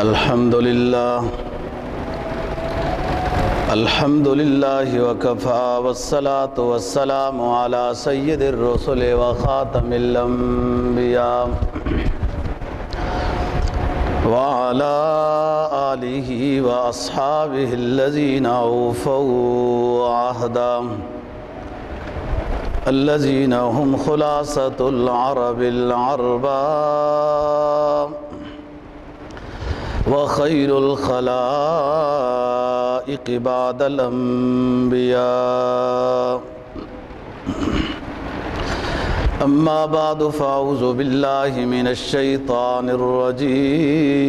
الحمد لله وكفى والصلاة والسلام على سيد الرسل وخاتم الأنبياء وعلى آله وأصحابه الذين أوفوا عهدا الذين هم خلاصة العرب العرباء وخير الخلائق بعد الأنبياء أما بعد فأعوذ بالله من الشيطان الرجيم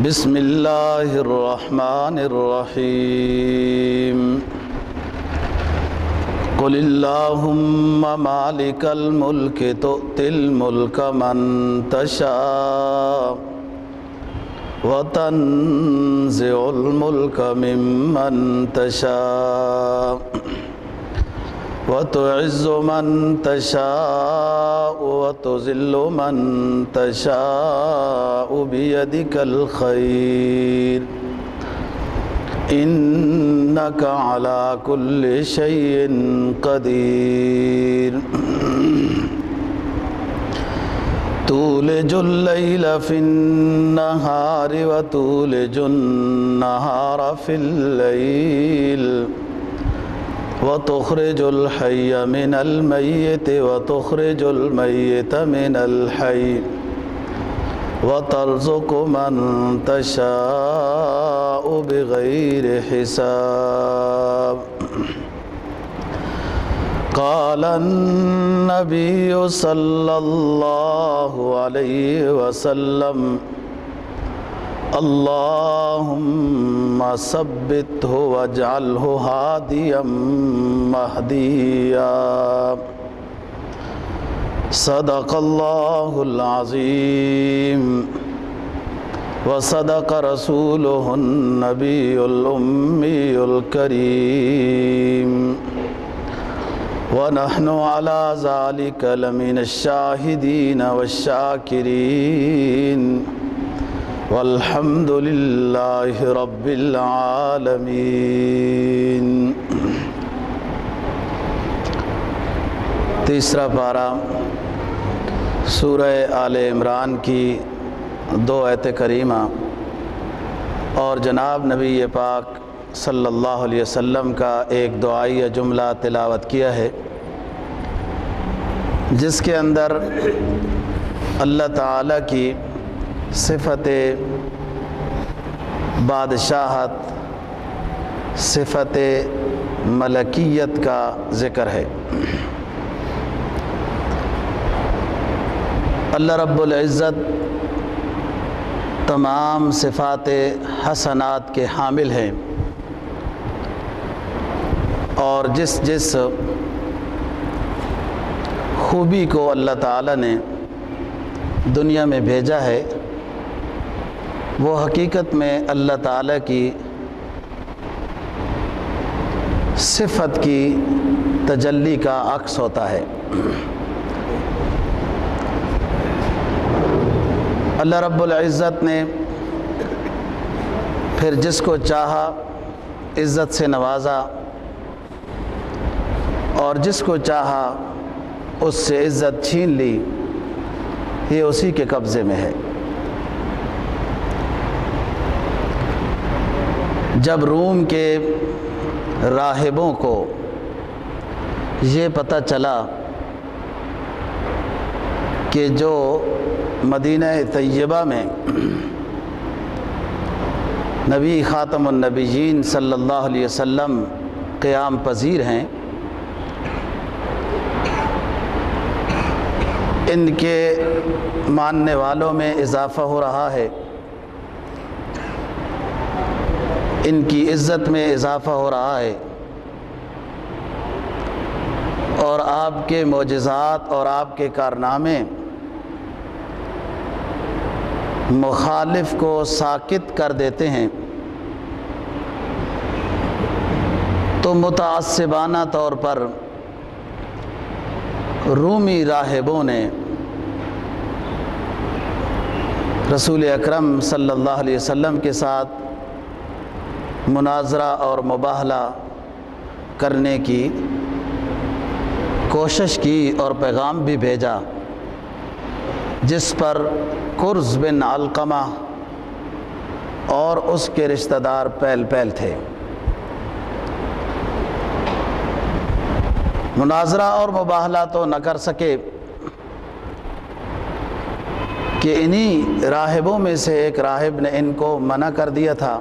بسم الله الرحمن الرحيم قل اللهم مالك الملك تؤتي الملك من تشاء وتنزع الملك ممن تشاء وتعز من تشاء وتذل من تشاء بيدك الخير إنك على كل شيء قدير تولج الليل في النهار وتولج النهار في الليل وتخرج الحي من الميت وتخرج الميت من الحي وترزق من تشاء بغير حساب قال النبي صلى الله عليه وسلم اللهم ثبته واجعله هاديا مهديا صدق الله العظيم وصدق رسوله النبي الأمي الكريم ونحن على ذلك لمن الشاهدين والشاكرين والحمد لله رب العالمين۔ تیسرا پارہ سورہ آل عمران کی 2 آیت کریمہ اور جناب نبی پاک صلی اللہ علیہ وسلم کا ایک دعائیہ جملہ تلاوت کیا ہے، جس کے اندر اللہ تعالیٰ کی صفت بادشاہت، صفت ملکیت کا ذکر ہے۔ اللہ رب العزت تمام صفات حسنات کے حامل ہیں، اور جس خوبی کو اللہ تعالیٰ نے دنیا میں بھیجا ہے وہ حقیقت میں اللہ تعالیٰ کی صفت کی تجلی کا عکس ہوتا ہے۔ اللہ رب العزت نے پھر جس کو چاہا عزت سے نوازا، اور جس کو چاہا اس سے عزت چھین لی، یہ اسی کے قبضے میں ہے۔ جب روم کے راہبوں کو یہ پتہ چلا کہ جو مدینہ طیبہ میں نبی خاتم النبیین صلی اللہ علیہ وسلم قیام پذیر ہیں، ان کے ماننے والوں میں اضافہ ہو رہا ہے، ان کی عزت میں اضافہ ہو رہا ہے، اور آپ کے معجزات اور آپ کے کارنامے مخالف کو ساکت کر دیتے ہیں، تو متعصبانہ طور پر رومی راہبوں نے رسول اکرم صلی اللہ علیہ وسلم کے ساتھ مناظرہ اور مباہلہ کرنے کی کوشش کی اور پیغام بھی بھیجا، جس پر کرز بن علقمہ اور اس کے رشتہ دار پہل پہل تھے۔ مناظرہ اور مباہلہ تو نہ کر سکے کہ انہی راہبوں میں سے ایک راہب نے ان کو منع کر دیا تھا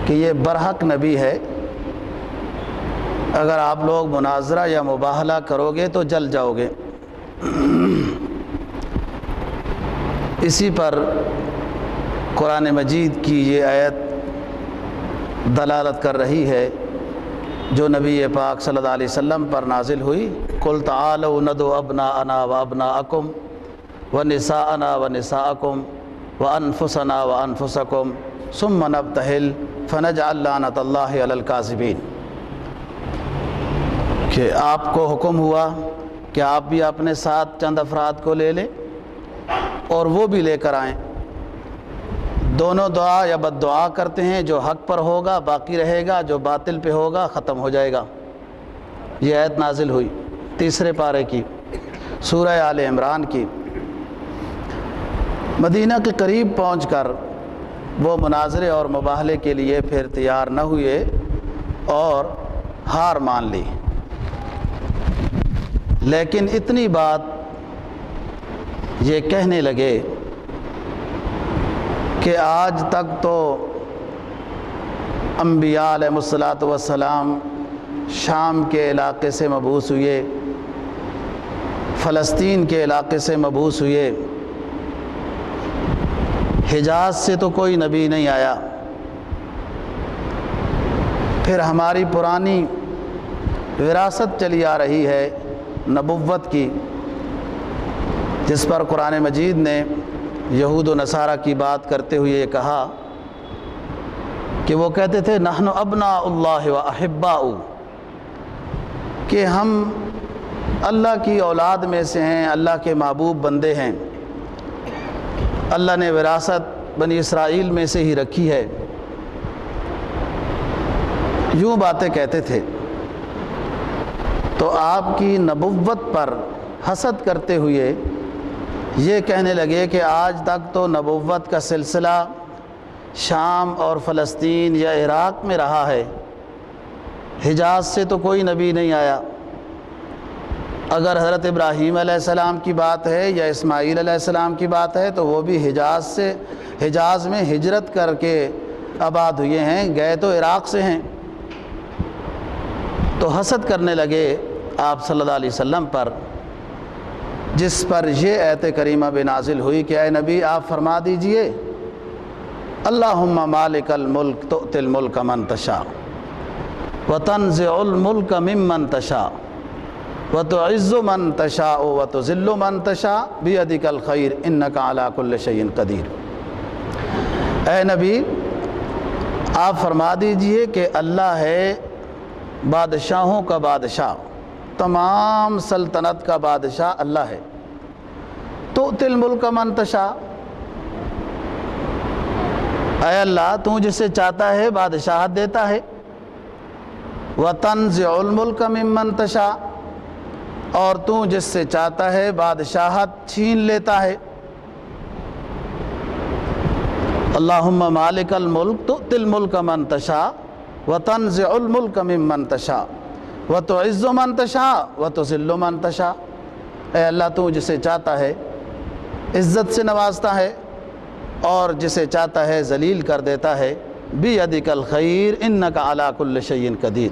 کہ یہ برحق نبی ہے، اگر آپ لوگ مناظرہ یا مباہلہ کرو گے تو جل جاؤ گے۔ اسی پر قرآن مجید کی یہ آیت دلالت کر رہی ہے جو نبی پاک صلی اللہ علیہ وسلم پر نازل ہوئی، قُلْ تَعَالَوْا نَدْعُ أَبْنَاءَنَا وَأَبْنَاءَكُمْ وَنِسَاءَنَا وَنِسَاءَكُمْ وَأَنفُسَنَا وَأَنفُسَكُمْ ثُمَّ نَبْتَهِلْ فَنَجْعَلْ لَعْنَةَ اللَّهِ عَلَى الْكَاذِبِينَ، کہ آپ کو حکم ہوا کہ آپ بھی اپنے ساتھ چند افراد کو لے لیں اور وہ بھی لے کر آئیں، دونوں دعا یا بد دعا کرتے ہیں، جو حق پر ہوگا باقی رہے گا، جو باطل پہ ہوگا ختم ہو جائے گا۔ یہ آیت نازل ہوئی 3 پارے کی، سورہ آل عمران کی۔ مدینہ کے قریب پہنچ کر وہ مناظرے اور مباہلے کے لیے پھر تیار نہ ہوئے اور ہار مان لی، لیکن اتنی بات یہ کہنے لگے کہ آج تک تو انبیاء علیہ الصلوۃ والسلام شام کے علاقے سے مبعوث ہوئے، فلسطین کے علاقے سے مبعوث ہوئے، حجاز سے تو کوئی نبی نہیں آیا۔ پھر ہماری پرانی وراثت چلی آ رہی ہے نبوت کی، جس پر قرآن مجید نے یہود و نصارہ کی بات کرتے ہوئے یہ کہا کہ وہ کہتے تھے نحن ابناء اللہ و احباؤ، کہ ہم اللہ کی اولاد میں سے ہیں، اللہ کے محبوب بندے ہیں، اللہ نے وراثت بنی اسرائیل میں سے ہی رکھی ہے، یوں باتیں کہتے تھے۔ تو آپ کی نبوت پر حسد کرتے ہوئے یہ کہنے لگے کہ آج تک تو نبوت کا سلسلہ شام اور فلسطین یا عراق میں رہا ہے، حجاز سے تو کوئی نبی نہیں آیا۔ اگر حضرت ابراہیم علیہ السلام کی بات ہے یا اسماعیل علیہ السلام کی بات ہے تو وہ بھی حجاز میں ہجرت کر کے آباد ہوئے ہیں، گئے تو عراق سے ہیں۔ تو حسد کرنے لگے آپ صلی اللہ علیہ وسلم پر، جس پر یہ آیت کریمہ بھی نازل ہوئی کہ اے نبی آپ فرما دیجئے اللہم مالک الملک تؤتی الملک من تشاء وتنزع الملک ممن تشاء وتعز من تشاء وتذل من تشاء بیدک الخیر انک علی کل شیء قدیر۔ اے نبی آپ فرما دیجئے کہ اللہ ہے بادشاہوں کا بادشاہ، تمام سلطنت کا بادشاہ اللہ ہے۔ تؤتی الملک من تشاء، اے اللہ تو جسے چاہتا ہے بادشاہت دیتا ہے، وتنزع الملک ممن تشاء، اور تو جس سے چاہتا ہے بادشاہت چھین لیتا ہے۔ اللہم مالک الملک تؤتی الملک من تشاء وتنزع الملک ممن تشاء وتعز من تشاء وتذل من تشاء، اے اللہ تو جسے چاہتا ہے عزت سے نوازتا ہے اور جسے چاہتا ہے ذلیل کر دیتا ہے۔ بیدک الخیر انک علی کل شیء قدیر،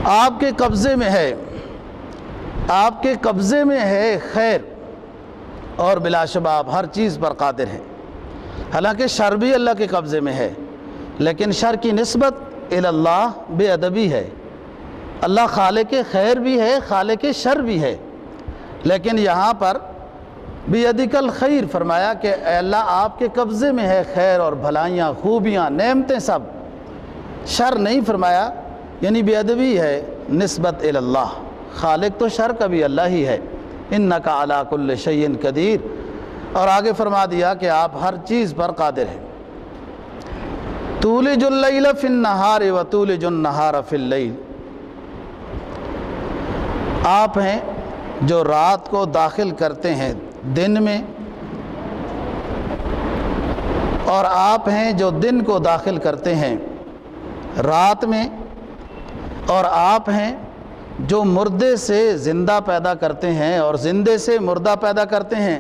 آپ کے قبضے میں ہے، آپ کے قبضے میں ہے خیر، اور بلا شبہ آپ ہر چیز پر قادر ہیں۔ حالانکہ شر بھی اللہ کے قبضے میں ہے، لیکن شر کی نسبت الی اللہ بے ادبی ہے۔ اللہ خالق خیر بھی ہے، خالق شر بھی ہے، لیکن یہاں پر بیدک الخیر فرمایا کہ اے اللہ آپ کے قبضے میں ہے خیر اور بھلائیاں، خوبیاں، نعمتیں سب، شر نہیں فرمایا، یعنی بے ادبی ہے نسبت الی اللہ، خالق تو شر کا بھی اللہ ہی ہے۔ انک علی کل شیء قدیر، اور آگے فرما دیا کہ آپ ہر چیز پر قادر ہیں۔ تولج اللیل فی النہار وتولج النہار فی اللیل، آپ ہیں جو رات کو داخل کرتے ہیں دن میں، اور آپ ہیں جو دن کو داخل کرتے ہیں رات میں، اور آپ ہیں جو مردے سے زندہ پیدا کرتے ہیں اور زندے سے مردہ پیدا کرتے ہیں،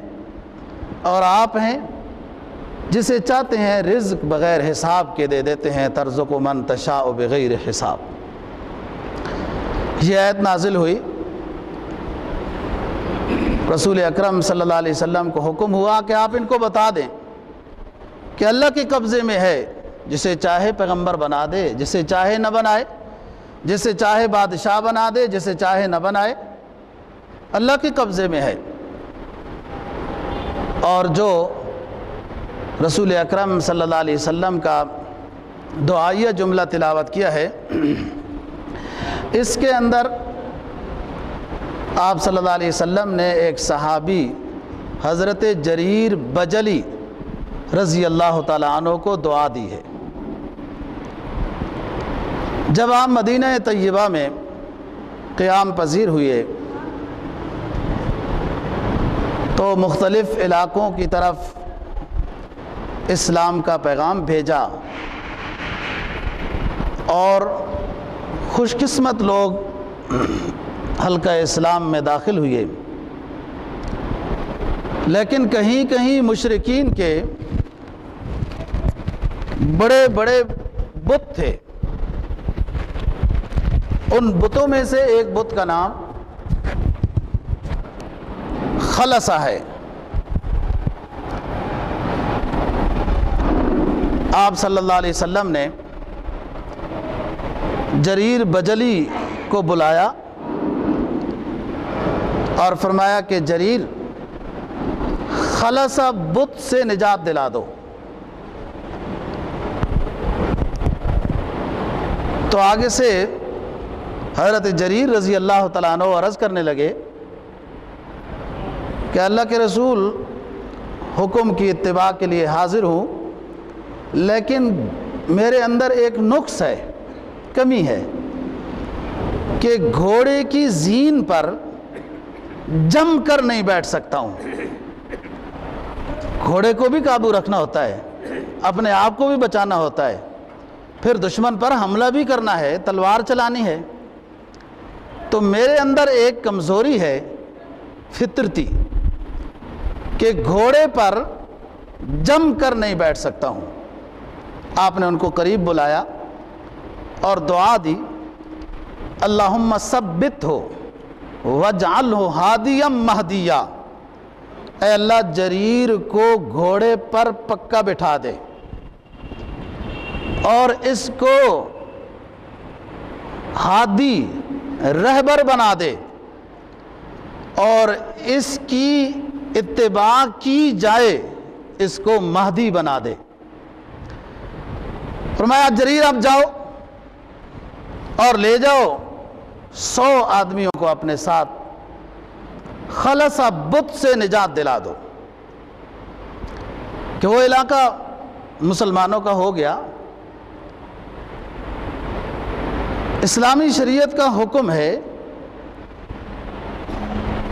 اور آپ ہیں جسے چاہتے ہیں رزق بغیر حساب کے دے دیتے ہیں، ترزق من تشاء بغیر حساب۔ یہ آیت نازل ہوئی، رسول اکرم صلی اللہ علیہ وسلم کو حکم ہوا کہ آپ ان کو بتا دیں کہ اللہ کے قبضے میں ہے، جسے چاہے پیغمبر بنا دے، جسے چاہے نہ بنائے، جسے چاہے بادشاہ بنا دے، جسے چاہے نہ بنائے، اللہ کے قبضے میں ہے۔ اور جو رسول اکرم صلی اللہ علیہ وسلم کا دعائیہ جملہ تلاوت کیا ہے، اس کے اندر آپ صلی اللہ علیہ وسلم نے ایک صحابی حضرت جریر بجلی رضی اللہ تعالیٰ عنہ کو دعا دی ہے۔ جب آپ مدینہ طیبہ میں قیام پذیر ہوئے تو مختلف علاقوں کی طرف اسلام کا پیغام بھیجا، اور خوش قسمت لوگ حلقہ اسلام میں داخل ہوئے، لیکن کہیں کہیں مشرکین کے بڑے بڑے بت تھے۔ ان بتوں میں سے ایک بت کا نام خلصہ ہے۔ آپ صلی اللہ علیہ وسلم نے جریر بجلی کو بلایا اور فرمایا کہ جریر، خلصہ بت سے نجات دلا دو۔ تو آگے سے حضرت جریر رضی اللہ تعالیٰ عنہ عرض کرنے لگے کہ اللہ کے رسول، حکم کی اتباع کے لیے حاضر ہوں، لیکن میرے اندر ایک نقص ہے، کمی ہے کہ گھوڑے کی زین پر جم کر نہیں بیٹھ سکتا ہوں۔ گھوڑے کو بھی قابو رکھنا ہوتا ہے، اپنے آپ کو بھی بچانا ہوتا ہے، پھر دشمن پر حملہ بھی کرنا ہے، تلوار چلانی ہے۔ تو میرے اندر ایک کمزوری ہے فطرتی کہ گھوڑے پر جم کر نہیں بیٹھ سکتا ہوں۔ آپ نے ان کو قریب بلایا اور دعا دی، اللہم ثبتہ واجعلہ ہادیا مہدیا، اے اللہ جریر کو گھوڑے پر پکا بٹھا دے اور اس کو ہادی رہبر بنا دے، اور اس کی اتباع کی جائے، اس کو مہدی بنا دے۔ فرمایا جریر اب جاؤ اور لے جاؤ 100 آدمیوں کو اپنے ساتھ، خلصہ بت سے نجات دلا دو۔ کہ وہ علاقہ مسلمانوں کا ہو گیا۔ اسلامی شریعت کا حکم ہے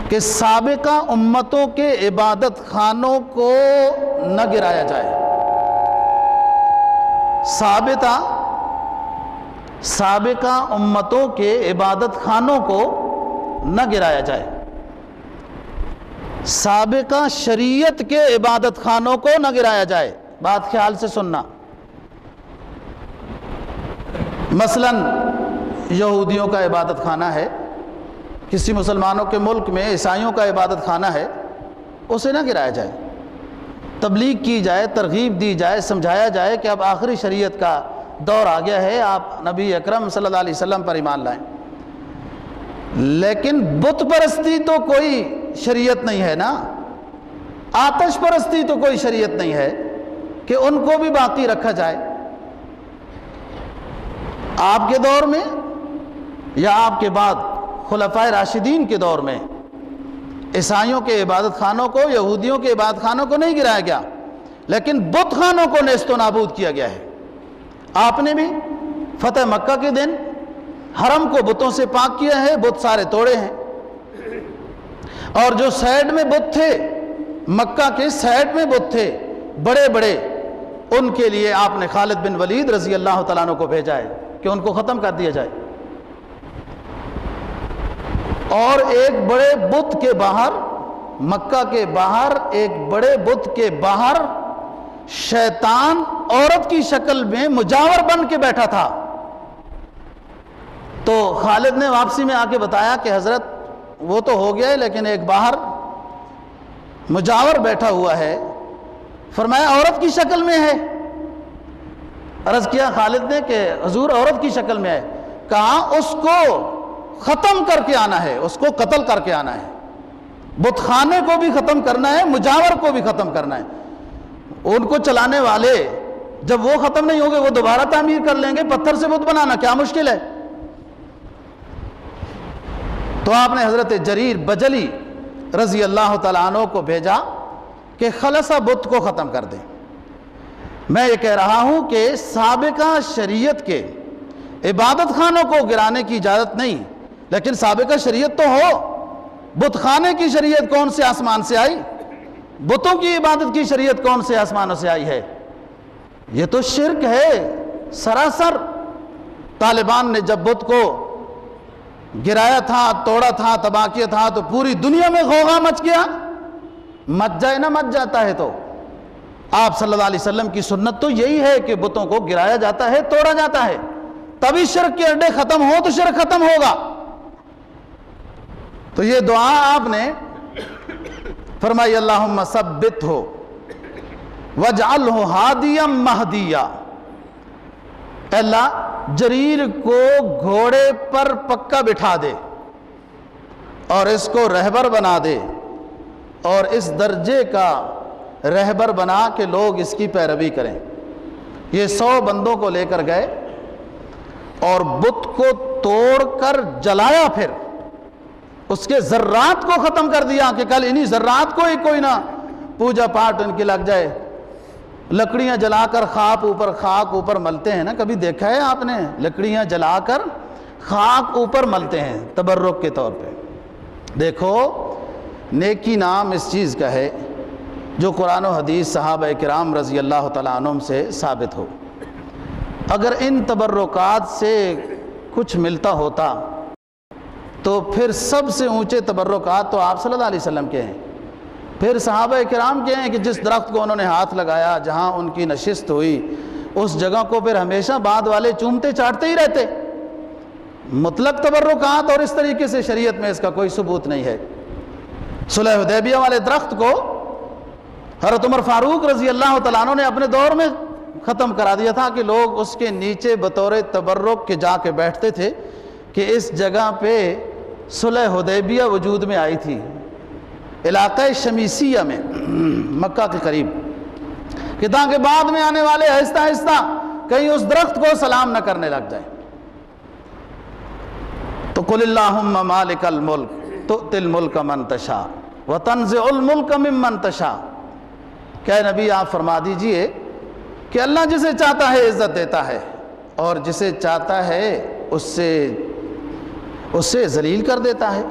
کہ سابقہ امتوں کے عبادت خانوں کو نہ گرایا جائے۔ سابقہ امتوں کے عبادت خانوں کو نہ گرایا جائے، سابقہ شریعت کے عبادت خانوں کو نہ گرایا جائے۔ بات خیال سے سننا۔ مثلا یہودیوں کا عبادت خانہ ہے، کسی مسلمانوں کے ملک میں عیسائیوں کا عبادت خانہ ہے، اسے نہ گرایا جائے، تبلیغ کی جائے، ترغیب دی جائے، سمجھایا جائے کہ اب آخری شریعت کا دور آ گیا ہے، آپ نبی اکرم صلی اللہ علیہ وسلم پر ایمان لائیں۔ لیکن بت پرستی تو کوئی شریعت نہیں ہے نا، آتش پرستی تو کوئی شریعت نہیں ہے کہ ان کو بھی باقی رکھا جائے۔ آپ کے دور میں یا آپ کے بعد خلفائے راشدین کے دور میں عیسائیوں کے عبادت خانوں کو، یہودیوں کے عبادت خانوں کو نہیں گرایا گیا، لیکن بت خانوں کو نیست و نابود کیا گیا ہے۔ آپ نے بھی فتح مکہ کے دن حرم کو بتوں سے پاک کیا ہے، بت سارے توڑے ہیں، اور جو سائڈ میں بت تھے، مکہ کے سائڈ میں بت تھے بڑے بڑے، ان کے لیے آپ نے خالد بن ولید رضی اللہ تعالیٰ عنہ کو بھیجا ہے کہ ان کو ختم کر دیا جائے۔ اور ایک بڑے بت کے باہر، مکہ کے باہر ایک بڑے بت کے باہر شیطان عورت کی شکل میں مجاور بن کے بیٹھا تھا۔ تو خالد نے واپسی میں آ کے بتایا کہ حضرت وہ تو ہو گیا ہے، لیکن ایک باہر مجاور بیٹھا ہوا ہے۔ فرمایا عورت کی شکل میں ہے؟ عرض کیا خالد نے کہ حضور عورت کی شکل میں ہے۔ کہا اس کو ختم کر کے آنا ہے، اس کو قتل کر کے آنا ہے، بت خانے کو بھی ختم کرنا ہے، مجاور کو بھی ختم کرنا ہے۔ ان کو چلانے والے جب وہ ختم نہیں ہوگے وہ دوبارہ تعمیر کر لیں گے، پتھر سے بت بنانا کیا مشکل ہے؟ تو آپ نے حضرت جریر بجلی رضی اللہ تعالیٰ عنہ کو بھیجا کہ خلصہ بت کو ختم کر دیں۔ میں یہ کہہ رہا ہوں کہ سابقہ شریعت کے عبادت خانوں کو گرانے کی اجازت نہیں، لیکن سابقہ شریعت تو ہو۔ بت خانے کی شریعت کون سے آسمان سے آئی؟ بتوں کی عبادت کی شریعت کون سے آسمانوں سے آئی ہے؟ یہ تو شرک ہے سراسر۔ طالبان نے جب بت کو گرایا تھا، توڑا تھا، تباہ کیا تھا، تو پوری دنیا میں غوغا مچ گیا۔ مچ جائے نہ مچ جاتا ہے تو آپ صلی اللہ علیہ وسلم کی سنت تو یہی ہے کہ بتوں کو گرایا جاتا ہے، توڑا جاتا ہے، تبھی شرک کے اڈے ختم ہو تو شرک ختم ہوگا۔ تو یہ دعا آپ نے فرمائی اللہم ثبتہ واجعلہ ہادیا مہدیا۔ اے اللہ جریر کو گھوڑے پر پکا بٹھا دے اور اس کو رہبر بنا دے، اور اس درجے کا رہبر بنا کہ لوگ اس کی پیروی کریں۔ یہ 100 بندوں کو لے کر گئے اور بت کو توڑ کر جلایا، پھر اس کے ذرات کو ختم کر دیا کہ کل انہی ذرات کو ہی کوئی نہ پوجا پاٹ ان کی لگ جائے۔ لکڑیاں جلا کر خاک اوپر ملتے ہیں نا، کبھی دیکھا ہے آپ نے؟ لکڑیاں جلا کر خاک اوپر ملتے ہیں تبرک کے طور پہ۔ دیکھو نیکی نام اس چیز کا ہے جو قرآن و حدیث صحابہ کرام رضی اللہ تعالیٰ عنہم سے ثابت ہو۔ اگر ان تبرکات سے کچھ ملتا ہوتا تو پھر سب سے اونچے تبرکات تو آپ صلی اللہ علیہ وسلم کے ہیں، پھر صحابہ کرام کے ہیں کہ جس درخت کو انہوں نے ہاتھ لگایا، جہاں ان کی نشست ہوئی، اس جگہ کو پھر ہمیشہ بعد والے چومتے چاٹتے ہی رہتے۔ مطلق تبرکات اور اس طریقے سے شریعت میں اس کا کوئی ثبوت نہیں ہے۔ صلح حدیبیہ والے درخت کو حضرت عمر فاروق رضی اللہ تعالیٰ عنہ نے اپنے دور میں ختم کرا دیا تھا کہ لوگ اس کے نیچے بطور تبرک کے جا کے بیٹھتے تھے کہ اس جگہ پہ صلح حدیبیہ وجود میں آئی تھی، علاقہ شمیسیہ میں، مکہ کے قریب، کہ تاکہ بعد میں آنے والے آہستہ آہستہ کہیں اس درخت کو سلام نہ کرنے لگ جائے۔ تو قل اللہم مالک الملک تؤتی الملک من تشاء وتنزع الملک ممن تشاء۔ کہ نبی آپ فرما دیجئے کہ اللہ جسے چاہتا ہے عزت دیتا ہے اور جسے چاہتا ہے اس سے ذلیل کر دیتا ہے۔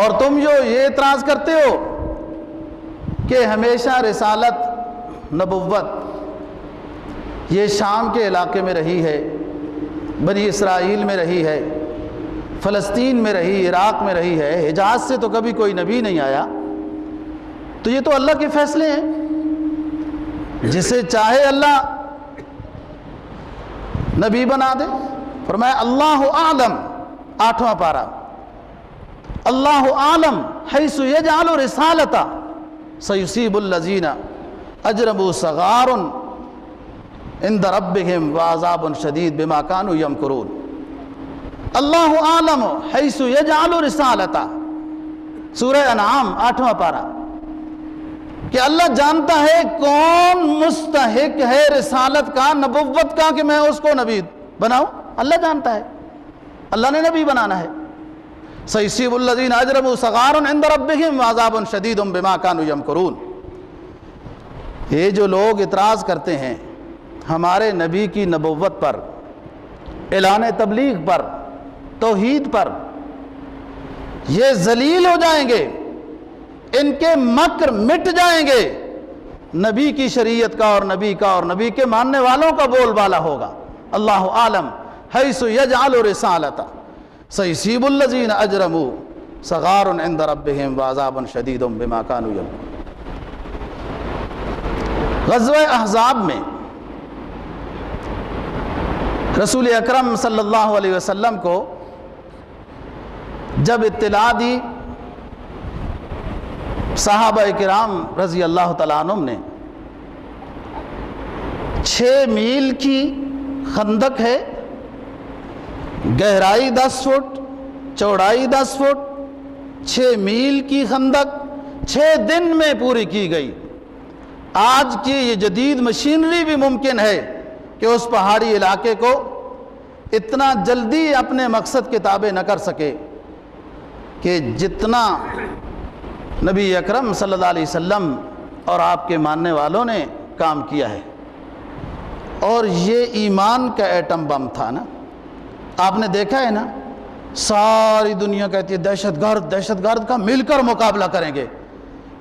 اور تم جو یہ اعتراض کرتے ہو کہ ہمیشہ رسالت نبوت یہ شام کے علاقے میں رہی ہے، بنی اسرائیل میں رہی ہے، فلسطین میں رہی، عراق میں رہی ہے، حجاز سے تو کبھی کوئی نبی نہیں آیا، تو یہ تو اللہ کے فیصلے ہیں، جسے چاہے اللہ نبی بنا دے۔ فرمایا اللہ اعلم، 8واں پارہ، اللہ عالم حیث یجعل رسالتا سیصیب الذین اجرموا صغار عند ربهم وعذاب شدید بما كانوا یمکرون۔ اللہ عالم حیث یجعل رسالتا، سورہ انعام 8واں پارہ، کہ اللہ جانتا ہے کون مستحق ہے رسالت کا، نبوت کا، کہ میں اس کو نبی بناؤں۔ اللہ جانتا ہے، اللہ نے نبی بنانا ہے۔ سَيُصِيبُ الَّذِينَ أَجْرَمُوا صَغَارٌ عِندَ رَبِّهِمْ وَعَذَابٌ شَدِيدٌ بِمَا كَانُوا يَمْكُرُونَ۔ یہ جو لوگ اعتراض کرتے ہیں ہمارے نبی کی نبوت پر، اعلان تبلیغ پر، توحید پر، یہ ذلیل ہو جائیں گے، ان کے مکر مٹ جائیں گے، نبی کی شریعت کا اور نبی کا اور نبی کے ماننے والوں کا بول بالا ہوگا۔ اللہ عالم حیث یجعل رسالتہ سیصیب الذین اجرموا صغار عند ربہم وعذاب شدید بما کانوا یمکرون۔ غزوہ احزاب میں رسول اکرم صلی اللہ علیہ وسلم کو جب اطلاع دی، صحابہ کرام رضی اللہ تعالیٰ عنہم نے 6 میل کی خندق ہے، گہرائی 10 فٹ، چوڑائی 10 فٹ، 6 میل کی خندق 6 دن میں پوری کی گئی۔ آج کی یہ جدید مشینری بھی ممکن ہے کہ اس پہاڑی علاقے کو اتنا جلدی اپنے مقصد کے تابع نہ کر سکے کہ جتنا نبی اکرم صلی اللہ علیہ وسلم اور آپ کے ماننے والوں نے کام کیا ہے۔ اور یہ ایمان کا ایٹم بم تھا نا، آپ نے دیکھا ہے نا، ساری دنیا کہتی ہے دہشت گرد کا مل کر مقابلہ کریں گے۔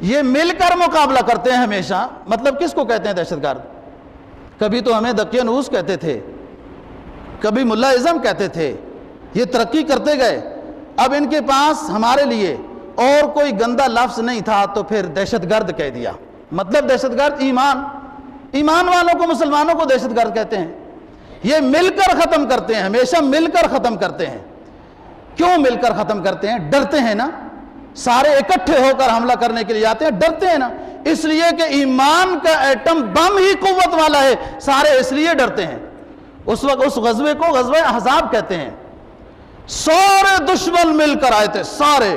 یہ مل کر مقابلہ کرتے ہیں ہمیشہ، مطلب کس کو کہتے ہیں دہشت گرد؟ کبھی تو ہمیں دقیانوس کہتے تھے، کبھی ملا ازم کہتے تھے، یہ ترقی کرتے گئے، اب ان کے پاس ہمارے لیے اور کوئی گندہ لفظ نہیں تھا تو پھر دہشت گرد کہہ دیا۔ مطلب دہشت گرد ایمان والوں کو، مسلمانوں کو دہشت گرد کہتے ہیں۔ یہ مل کر ختم کرتے ہیں، ہمیشہ مل کر ختم کرتے ہیں۔ کیوں مل کر ختم کرتے ہیں؟ ڈرتے ہیں نا، سارے اکٹھے ہو کر حملہ کرنے کے لیے جاتے ہیں، ڈرتے ہیں نا، اس لیے کہ ایمان کا ایٹم بم ہی قوت والا ہے، سارے اس لیے ڈرتے ہیں۔ اس وقت اس غزوے کو غزوہ احزاب کہتے ہیں۔ سارے دشمن مل کر آئے تھے، سارے،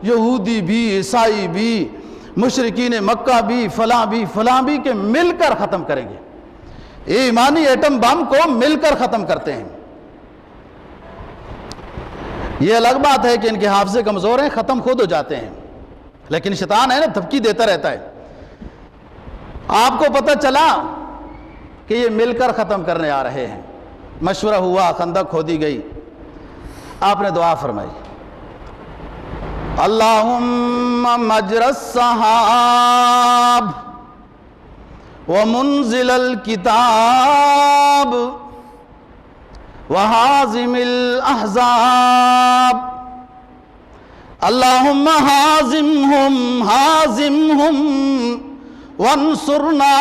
یہودی بھی، عیسائی بھی، مشرکین مکہ بھی، فلاں بھی کہ مل کر ختم کریں گے۔ ایمانی ایٹم بم کو مل کر ختم کرتے ہیں۔ یہ الگ بات ہے کہ ان کے حافظے کمزور ہیں، ختم خود ہو جاتے ہیں، لیکن شیطان ہے نا، دھمکی دیتا رہتا ہے۔ آپ کو پتہ چلا کہ یہ مل کر ختم کرنے آ رہے ہیں، مشورہ ہوا، خندق کھودی گئی، آپ نے دعا فرمائی، اللہم مجر السحاب ومنزل الکتاب وحازم الاحزاب، اللہم حازمہم وانصرنا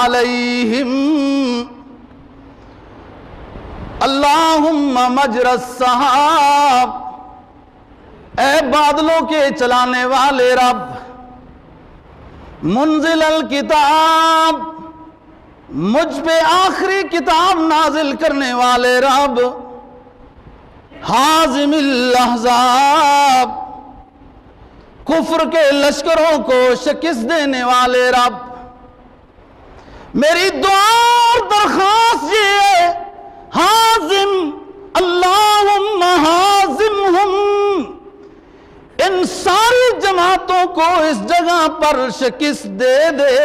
علیہم، اللہم مجر السحاب، اے بادلوں کے چلانے والے رب، منزل الکتاب، مجھ پہ آخری کتاب نازل کرنے والے رب، حازم الاحزاب، کفر کے لشکروں کو شکست دینے والے رب، میری دعا اور درخواست یہ ہے، حازم، اللہم حازمہم، ان ساری جماعتوں کو اس جگہ پر شکست دے دے،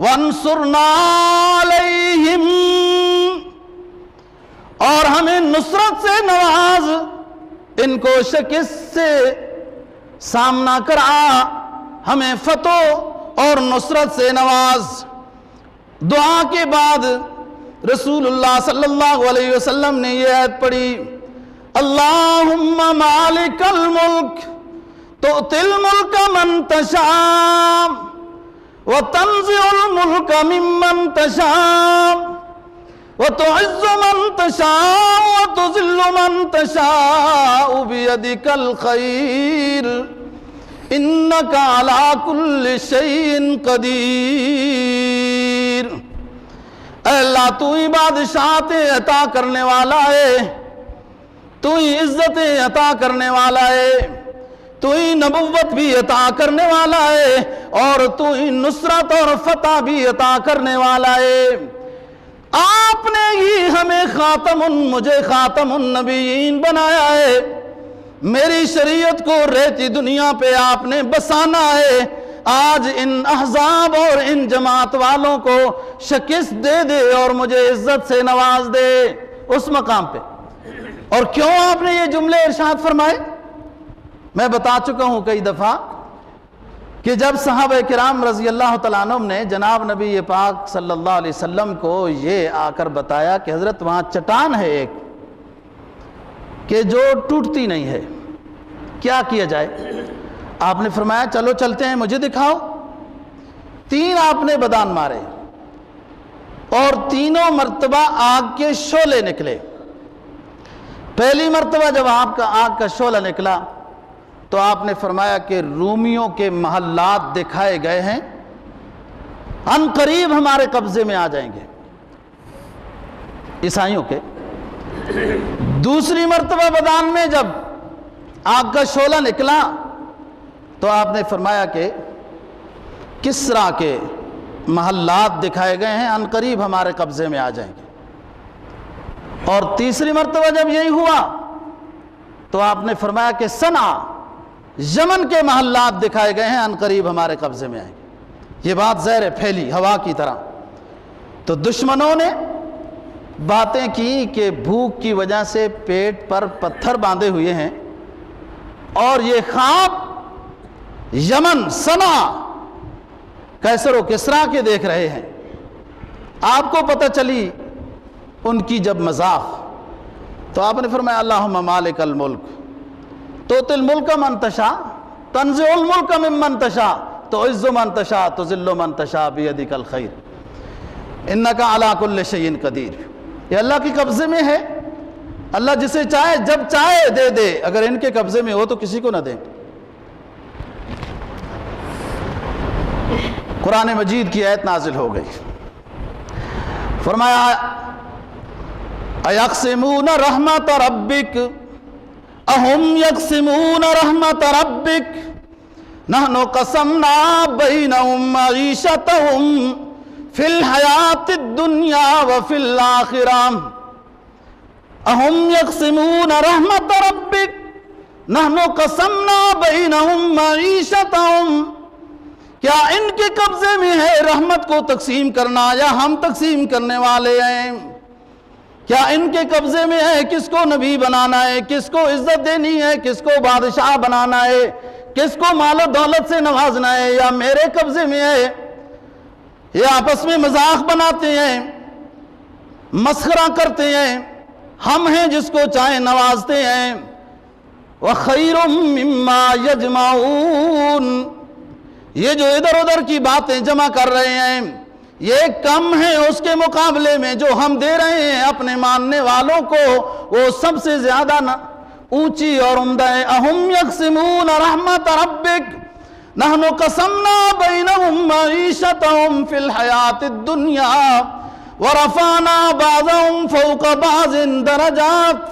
وانصرنا علیہم، اور ہمیں نصرت سے نواز، ان کو شکست سے سامنا کرا، ہمیں فتح اور نصرت سے نواز۔ دعا کے بعد رسول اللہ صلی اللہ علیہ وسلم نے یہ آیت پڑھی، اللہم مالک الملک تؤتی الملک من تشاء وتنزع الملک ممن تشاء وتعز من تشاء وتذل من تشاء بیدک الخیر انک علی کل شیء قدیر۔ اے اللہ تو ہی بادشاہت عطا کرنے والا ہے، تو ہی عزت عطا کرنے والا ہے، تو ہی نبوت بھی عطا کرنے والا ہے، اور تو ہی نصرت اور فتح بھی عطا کرنے والا ہے۔ آپ نے ہی ہمیں مجھے خاتم النبیین بنایا ہے، میری شریعت کو رہتی دنیا پہ آپ نے بسانا ہے۔ آج ان احزاب اور ان جماعت والوں کو شکست دے دے اور مجھے عزت سے نواز دے اس مقام پہ۔ اور کیوں آپ نے یہ جملے ارشاد فرمائے؟ میں بتا چکا ہوں کئی دفعہ کہ جب صحابہ کرام رضی اللہ تعالیٰ عنہم نے جناب نبی پاک صلی اللہ علیہ وسلم کو یہ آ کر بتایا کہ حضرت وہاں چٹان ہے ایک کہ جو ٹوٹتی نہیں ہے، کیا کیا جائے؟ آپ نے فرمایا چلو چلتے ہیں، مجھے دکھاؤ۔ 3 آپ نے بدان مارے اور تینوں مرتبہ آگ کے شعلے نکلے۔ پہلی مرتبہ جب آپ کا آگ کا شعلہ نکلا تو آپ نے فرمایا کہ رومیوں کے محلات دکھائے گئے ہیں، ان قریب ہمارے قبضے میں آ جائیں گے، عیسائیوں کے۔ دوسری مرتبہ بدان میں جب آگ کا شعلہ نکلا تو آپ نے فرمایا کہ کسرا کے محلات دکھائے گئے ہیں، ان قریب ہمارے قبضے میں آ جائیں گے۔ اور تیسری مرتبہ جب یہی ہوا تو آپ نے فرمایا کہ صنعا، یمن کے محلات دکھائے گئے ہیں، ان قریب ہمارے قبضے میں آئیں گے۔ یہ بات زہر پھیلی ہوا کی طرح۔ تو دشمنوں نے باتیں کی کہ بھوک کی وجہ سے پیٹ پر پتھر باندھے ہوئے ہیں اور یہ خواب یمن، صنعا، قیصر و کسریٰ کے دیکھ رہے ہیں۔ آپ کو پتہ چلی ان کی جب مذاق، تو آپ نے فرمایا اللہم مالک الملک تؤتی الملک من تشاء تنزع الملک ممن تشاء تعز من تشاء تذل من تشاء بیدک الخیر انک علی کل شیء قدیر۔ یہ اللہ کے قبضے میں ہے، اللہ جسے چاہے جب چاہے دے دے، اگر ان کے قبضے میں ہو تو کسی کو نہ دیں۔ قرآن مجید کی آیت نازل ہو گئی، فرمایا اَيَقْسِمُونَ رَحْمَةَ رَبِّكَ اَهُمْ يَقْسِمُونَ رَحْمَةَ رَبِّكَ نَحْنُ قَسَمْنَا بَيْنَهُمْ مَعِيشَتَهُمْ فِي الْحَيَاةِ الدُّنْيَا وَفِي الْآخِرَةِ اَهُمْ يَقْسِمُونَ رَحْمَةَ رَبِّكَ نَحْنُ قَسَمْنَا بَيْنَهُمْ مَعِيشَتَهُمْ، کیا ان کے قبضے میں ہے رحمت کو تقسیم کرنا یا ہم تقسیم کرنے والے ہیں؟ کیا ان کے قبضے میں ہے کس کو نبی بنانا ہے، کس کو عزت دینی ہے، کس کو بادشاہ بنانا ہے، کس کو مال و دولت سے نوازنا ہے، یا میرے قبضے میں ہے؟ یہ آپس میں مذاق بناتے ہیں، مسخرہ کرتے ہیں، ہم ہیں جس کو چاہے نوازتے ہیں۔ وَخَيْرٌ مِّمَّا يَجْمَعُونَ، یہ جو ادھر ادھر کی باتیں جمع کر رہے ہیں یہ کم ہے اس کے مقابلے میں جو ہم دے رہے ہیں اپنے ماننے والوں کو، وہ سب سے زیادہ اونچی اور عمدہ ہے۔ اَهُمْ يَقْسِمُونَ رَحْمَةَ رَبِّكَ نَحْنُ قَسَمْنَا بَيْنَهُمْ مَعِيشَتَهُمْ فِي الْحَيَاةِ الدُّنْيَا وَرَفَعْنَا بَعْضَهُمْ فَوْقَ بَعْضٍ دَرَجَاتٍ،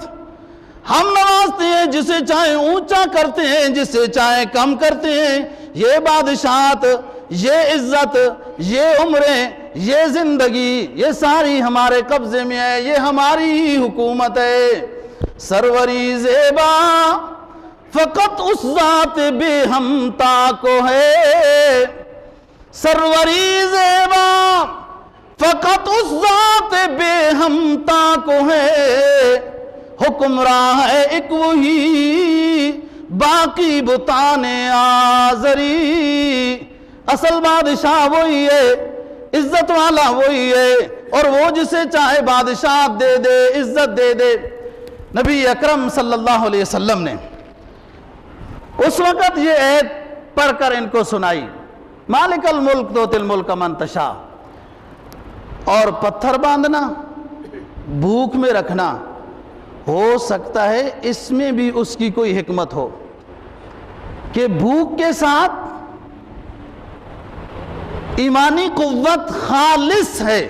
ہم نوازتے ہیں جسے چاہے اونچا کرتے ہیں، جسے چاہے کم کرتے ہیں۔ یہ بادشاہت، یہ عزت، یہ عمریں، یہ زندگی، یہ ساری ہمارے قبضے میں ہے، یہ ہماری ہی حکومت ہے۔ سروری زیبا فقط اس ذات بے ہمتا کو ہے، سروری زیبا فقط اس ذات بے ہمتا کو ہے، حکمراں ہے ایک وہی باقی بتان آزری، اصل بادشاہ وہی ہے، عزت والا وہی ہے، اور وہ جسے چاہے بادشاہ دے دے، عزت دے دے۔ نبی اکرم صلی اللہ علیہ وسلم نے اس وقت یہ آیت پڑھ کر ان کو سنائی، مالک الملک تؤتی الملک من تشاء، اور پتھر باندھنا، بھوک میں رکھنا، ہو سکتا ہے اس میں بھی اس کی کوئی حکمت ہو کہ بھوک کے ساتھ ایمانی قوت خالص ہے،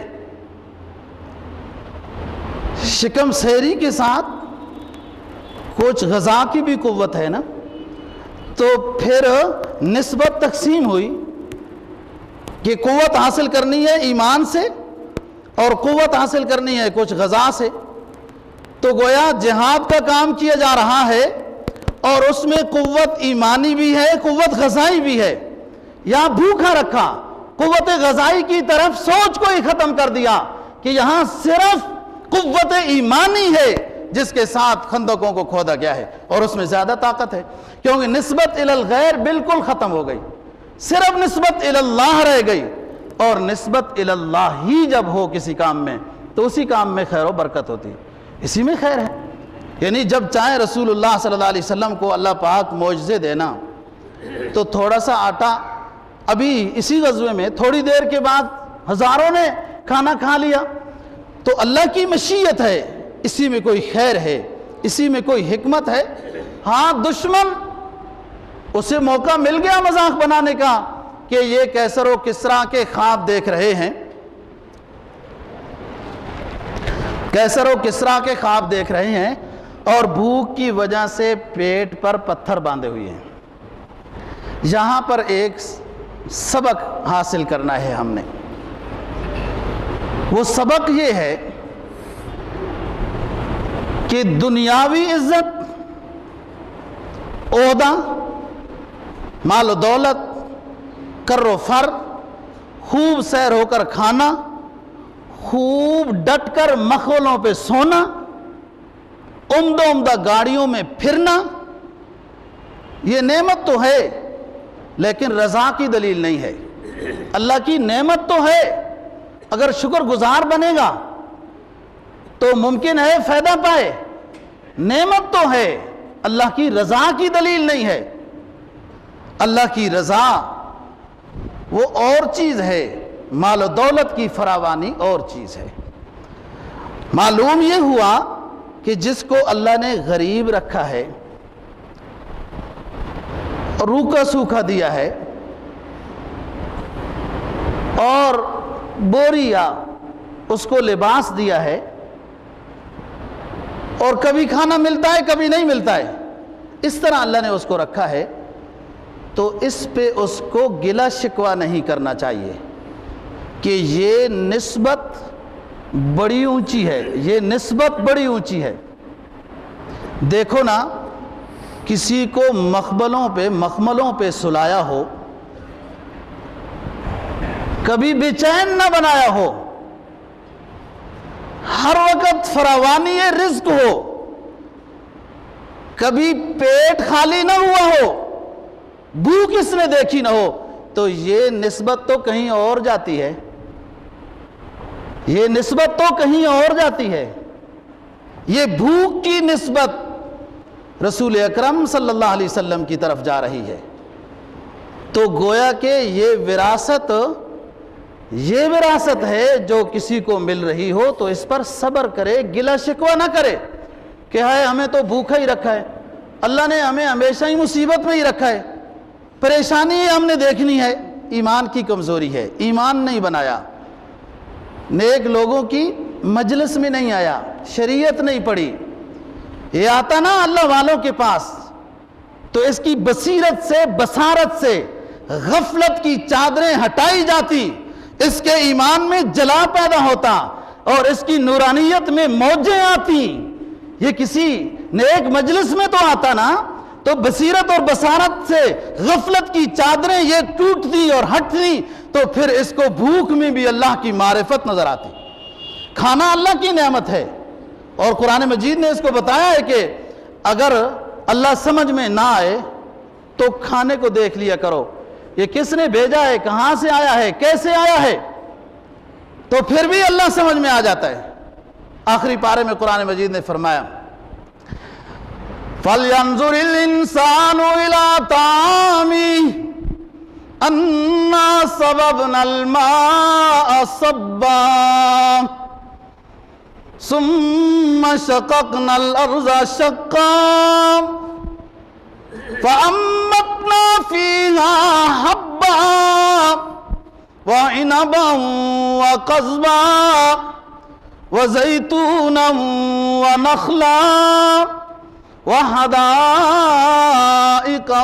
شکم سیری کے ساتھ کچھ غذا کی بھی قوت ہے نا، تو پھر نسبت تقسیم ہوئی کہ قوت حاصل کرنی ہے ایمان سے اور قوت حاصل کرنی ہے کچھ غذا سے، تو گویا جہاد کا کام کیا جا رہا ہے اور اس میں قوت ایمانی بھی ہے، قوت غذائی بھی ہے۔ یہاں بھوکا رکھا، قوت غذائی کی طرف سوچ کو ہی ختم کر دیا کہ یہاں صرف قوت ایمانی ہے جس کے ساتھ خندقوں کو کھودا گیا ہے، اور اس میں زیادہ طاقت ہے، کیونکہ نسبت الی الغیر بالکل ختم ہو گئی، صرف نسبت الی اللہ رہ گئی، اور نسبت الی اللہ ہی جب ہو کسی کام میں تو اسی کام میں خیر و برکت ہوتی ہے، اسی میں خیر ہے۔ یعنی جب چاہے رسول اللہ صلی اللہ علیہ وسلم کو اللہ پاک معجزے دینا تو تھوڑا سا آٹا، ابھی اسی غزوے میں تھوڑی دیر کے بعد ہزاروں نے کھانا کھا لیا، تو اللہ کی مشیت ہے، اسی میں کوئی خیر ہے، اسی میں کوئی حکمت ہے۔ ہاں دشمن اسے موقع مل گیا مذاق بنانے کا کہ یہ کیسر و کسریٰ کے خواب دیکھ رہے ہیں، کیسر و کسریٰ کے خواب دیکھ رہے ہیں، اور بھوک کی وجہ سے پیٹ پر پتھر باندھے ہوئے ہیں۔ یہاں پر ایک سبق حاصل کرنا ہے ہم نے، وہ سبق یہ ہے کہ دنیاوی عزت، عہدہ، مال و دولت، کر و فر، خوب سیر ہو کر کھانا، خوب ڈٹ کر مخولوں پہ سونا، عمدہ عمدہ گاڑیوں میں پھرنا، یہ نعمت تو ہے لیکن رضا کی دلیل نہیں ہے۔ اللہ کی نعمت تو ہے، اگر شکر گزار بنے گا تو ممکن ہے فائدہ پائے، نعمت تو ہے، اللہ کی رضا کی دلیل نہیں ہے۔ اللہ کی رضا وہ اور چیز ہے، مال و دولت کی فراوانی اور چیز ہے۔ معلوم یہ ہوا کہ جس کو اللہ نے غریب رکھا ہے، روکھا سوکھا دیا ہے، اور بوریا اس کو لباس دیا ہے، اور کبھی کھانا ملتا ہے کبھی نہیں ملتا ہے، اس طرح اللہ نے اس کو رکھا ہے، تو اس پہ اس کو گلہ شکوہ نہیں کرنا چاہیے کہ یہ نسبت بڑی اونچی ہے، یہ نسبت بڑی اونچی ہے۔ دیکھو نا، کسی کو مخملوں پہ سلایا ہو، کبھی بے چین نہ بنایا ہو، ہر وقت فراوانی رزق ہو، کبھی پیٹ خالی نہ ہوا ہو، بھوک اس نے دیکھی نہ ہو، تو یہ نسبت تو کہیں اور جاتی ہے، یہ نسبت تو کہیں اور جاتی ہے۔ یہ بھوک کی نسبت رسول اکرم صلی اللہ علیہ وسلم کی طرف جا رہی ہے، تو گویا کہ یہ وراثت ہے جو کسی کو مل رہی ہو تو اس پر صبر کرے، گلہ شکوہ نہ کرے کہ ہائے ہمیں تو بھوکا ہی رکھا ہے، اللہ نے ہمیں ہمیشہ ہی مصیبت میں ہی رکھا ہے، پریشانی ہم نے دیکھنی ہے۔ ایمان کی کمزوری ہے، ایمان نہیں بنایا، نیک لوگوں کی مجلس میں نہیں آیا، شریعت نہیں پڑھی، یہ آتا نا اللہ والوں کے پاس تو اس کی بصیرت سے، بصارت سے غفلت کی چادریں ہٹائی جاتی، اس کے ایمان میں جلا پیدا ہوتا، اور اس کی نورانیت میں موجیں آتی۔ یہ کسی نیک مجلس میں تو آتا نا، تو بصیرت اور بصارت سے غفلت کی چادریں یہ ٹوٹتی اور ہٹتی، تو پھر اس کو بھوک میں بھی اللہ کی معرفت نظر آتی۔ کھانا اللہ کی نعمت ہے، اور قرآن مجید نے اس کو بتایا ہے کہ اگر اللہ سمجھ میں نہ آئے تو کھانے کو دیکھ لیا کرو، یہ کس نے بھیجا ہے، کہاں سے آیا ہے، کیسے آیا ہے، تو پھر بھی اللہ سمجھ میں آ جاتا ہے۔ آخری پارے میں قرآن مجید نے فرمایا فَلْيَنْظُرِ الْإِنسَانُ إِلَىٰ طَعَامِهِ أَنَّا صَبَبْنَا الْمَاءَ صَبًّا ثُمَّ شَقَقْنَا الْأَرْضَ شَقًّا فَأَنبَتْنَا فِيهَا حَبًّا وَعِنَبًا وَقَضْبًا وَزَيْتُونًا وَنَخْلًا وَحَدَائِقَ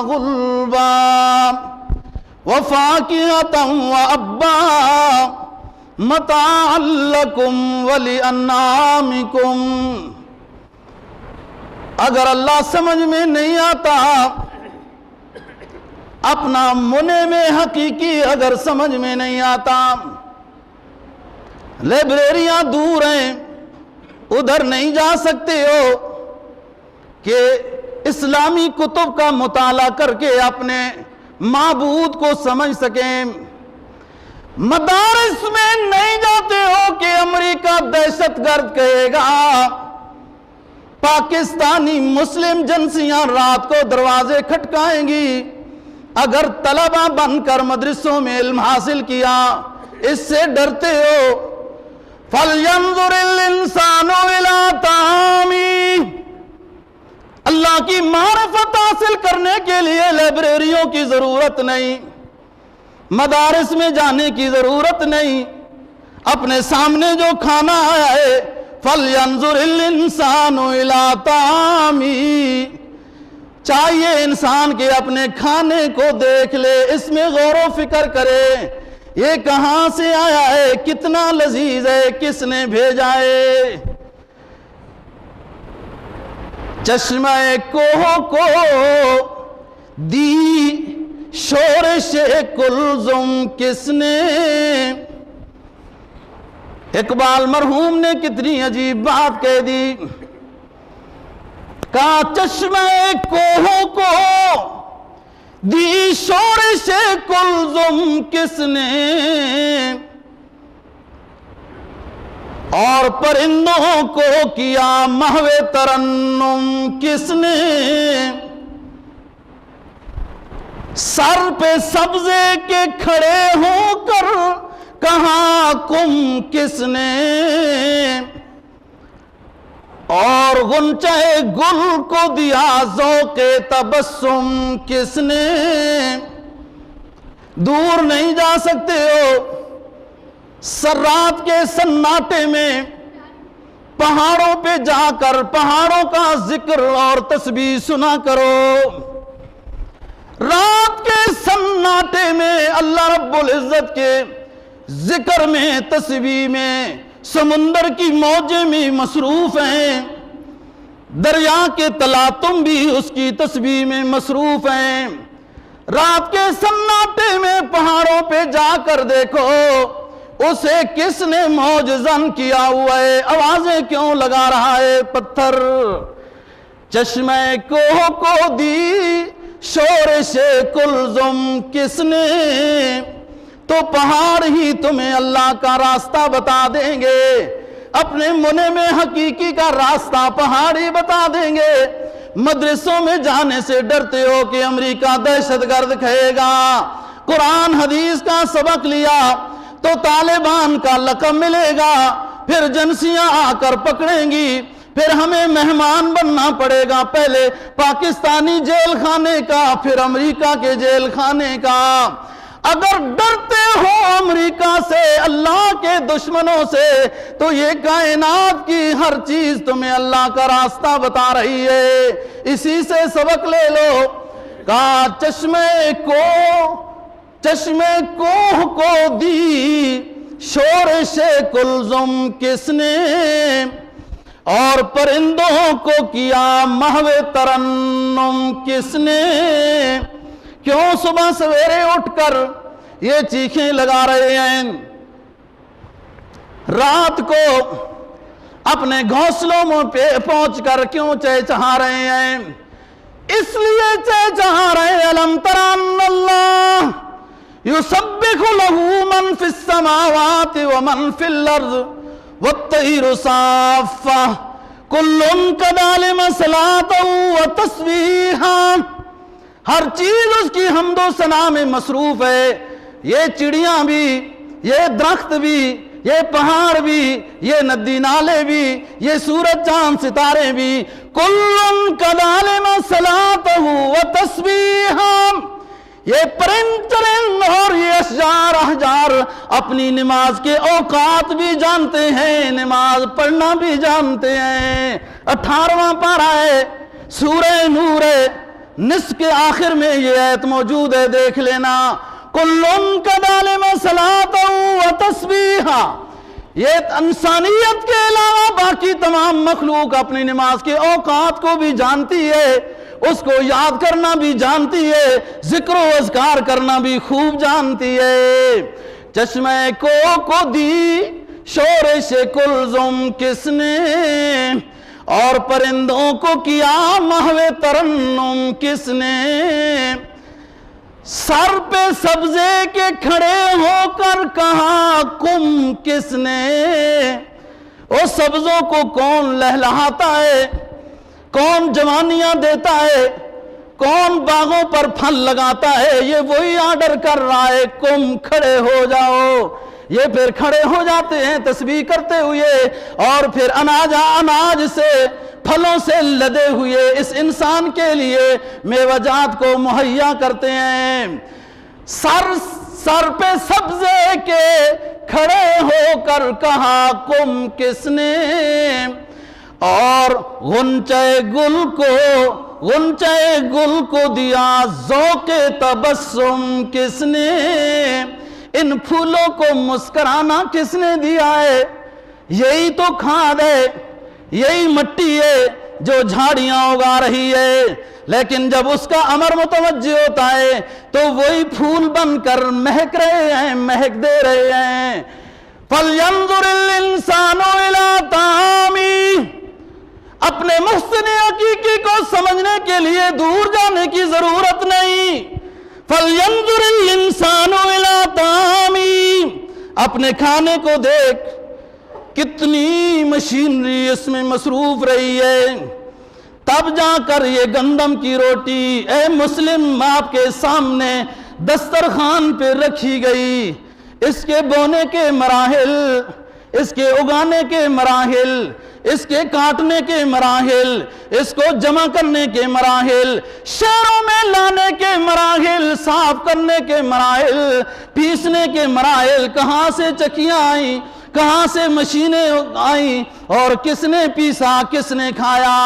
غُلْبًا وَفَاكِهَةً وَأَبًّا مَتَاعًا لَكُمْ وَلِأَنْعَامِكُمْ۔ اگر اللہ سمجھ میں نہیں آتا، اپنا منع میں حقیقی اگر سمجھ میں نہیں آتا، لائبریریاں دور ہیں، ادھر نہیں جا سکتے ہو کہ اسلامی کتب کا مطالعہ کر کے اپنے معبود کو سمجھ سکیں، مدارس میں نہیں جاتے ہو کہ امریکہ دہشت گرد کہے گا، پاکستانی مسلم جنسیاں رات کو دروازے کھٹکائیں گی، اگر طلبہ بن کر مدرسوں میں علم حاصل کیا، اس سے ڈرتے ہو۔ فَلْيَنْظُرِ الْإِنسَانُ إِلَىٰ طَعَامِهِ، اللہ کی معرفت حاصل کرنے کے لیے لائبریریوں کی ضرورت نہیں، مدارس میں جانے کی ضرورت نہیں، اپنے سامنے جو کھانا آیا ہے فَلْيَنْظُرِ الْإِنسَانُ إِلَىٰ طَعَامِهِ، چاہیے انسان کے اپنے کھانے کو دیکھ لے، اس میں غور و فکر کرے، یہ کہاں سے آیا ہے، کتنا لذیذ ہے، کس نے بھیجا ہے۔ چشمہ کوہ کو دی شورش کلزم کس نے، اقبال مرحوم نے کتنی عجیب بات کہہ دی، کہا چشمہ کوہ کو دی شورش کلزم کس نے، اور پرندوں کو کیا محو ترنم کس نے، سر پہ سبزے کے کھڑے ہو کر کہاں کم کس نے، اور غنچہ گل کو دیا ذوق تبسم کس نے۔ دور نہیں جا سکتے ہو، سرات کے سناٹے میں پہاڑوں پہ جا کر پہاڑوں کا ذکر اور تسبیح سنا کرو۔ رات کے سناٹے میں اللہ رب العزت کے ذکر میں، تسبیح میں، سمندر کی موجیں میں مصروف ہیں، دریا کے تلاطم بھی اس کی تسبیح میں مصروف ہیں۔ رات کے سناٹے میں پہاڑوں پہ جا کر دیکھو، اسے کس نے موجزن کیا ہوا ہے، آوازیں کیوں لگا رہا ہے پتھر۔ چشمہ کوہ کو دی شورش کلزم کس نے، تو پہاڑ ہی تمہیں اللہ کا راستہ بتا دیں گے، اپنے منع میں حقیقی کا راستہ پہاڑ ہی بتا دیں گے۔ مدرسوں میں جانے سے ڈرتے ہو کہ امریکہ دہشت گرد کہے گا، قرآن حدیث کا سبق لیا تو طالبان کا لقب ملے گا، پھر جنسیاں آ کر پکڑیں گی، پھر ہمیں مہمان بننا پڑے گا، پہلے پاکستانی جیل خانے کا پھر امریکہ کے جیل خانے کا۔ اگر ڈرتے ہو امریکہ سے، اللہ کے دشمنوں سے، تو یہ کائنات کی ہر چیز تمہیں اللہ کا راستہ بتا رہی ہے، اسی سے سبق لے لو۔ کہا چشمے کوہ کو دی شورش کلزم کس نے، اور پرندوں کو کیا محو ترنم کس نے۔ کیوں صبح سویرے اٹھ کر یہ چیخیں لگا رہے ہیں، رات کو اپنے گھونسلوں میں پہنچ کر کیوں چہچہا رہے ہیں؟ اس لیے چہچہا رہے ہیں، الم تر ان اللہ یسبح لہ من فی السماوات ومن فی الارض والطیر صافہ کل کدالم صلاۃ وتسبیحا، ہر چیز اس کی حمد و ثنا میں مصروف ہے، یہ چڑیاں بھی، یہ درخت بھی، یہ پہاڑ بھی، یہ ندی نالے بھی، یہ سورج چاند ستارے بھی، کل کذالم صلاۃ وتسبیحا، یہ پرند چرند اور یہ اشجار احجار اپنی نماز کے اوقات بھی جانتے ہیں، نماز پڑھنا بھی جانتے ہیں۔ 18واں پارہ ہے سورہ نور نصف کے آخر میں یہ آیت موجود ہے، دیکھ لینا۔ کل کذالم صلاۃ وتسبیحا، یہ انسانیت کے علاوہ باقی تمام مخلوق اپنی نماز کے اوقات کو بھی جانتی ہے، اس کو یاد کرنا بھی جانتی ہے، ذکر و اذکار کرنا بھی خوب جانتی ہے۔ چشمہ کو دی شورش کلزم کس نے، اور پرندوں کو کیا محو ترنم کس نے، سر پہ سبزے کے کھڑے ہو کر کہا کم کس نے، وہ سبزوں کو کون لہلہاتا ہے، کون جوانیاں دیتا ہے، کون باغوں پر پھل لگاتا ہے، یہ وہی آرڈر کر رہا ہے کم کھڑے ہو جاؤ۔ یہ پھر کھڑے ہو جاتے ہیں تسبیح کرتے ہوئے، اور پھر اناج سے پھلوں سے لدے ہوئے اس انسان کے لیے میوہ جات کو مہیا کرتے ہیں۔ سر پہ سبزے کے کھڑے ہو کر کہا کم کس نے، اور غنچہ گل کو دیا ذوق تبسم کس نے، ان پھولوں کو مسکرانا کس نے دیا ہے، یہی تو کھاد ہے، یہی مٹی ہے جو جھاڑیاں اگا رہی ہے، لیکن جب اس کا امر متوجہ ہوتا ہے تو وہی پھول بن کر مہک رہے ہیں، مہک دے رہے ہیں۔ فَلْيَنْظُرِ الْإِنسَانُ إِلَىٰ طَعَامِهِ، اپنے محسن حقیقی کو سمجھنے کے لیے دور جانے کی ضرورت نہیں۔ فَلْيَنْظُرِ الْإِنسَانُ إِلَىٰ طَعَامِهِ، اپنے کھانے کو دیکھ، کتنی مشینری اس میں مصروف رہی ہے، تب جا کر یہ گندم کی روٹی اے مسلم آپ کے سامنے دسترخوان پہ رکھی گئی۔ اس کے بونے کے مراحل، اس کے اگانے کے مراحل، اس کے کاٹنے کے مراحل، اس کو جمع کرنے کے مراحل، شہروں میں لانے کے مراحل، صاف کرنے کے مراحل، پیسنے کے مراحل، کہاں سے چکیاں آئیں، کہاں سے مشینیں آئیں، اور کس نے پیسا، کس نے کھایا،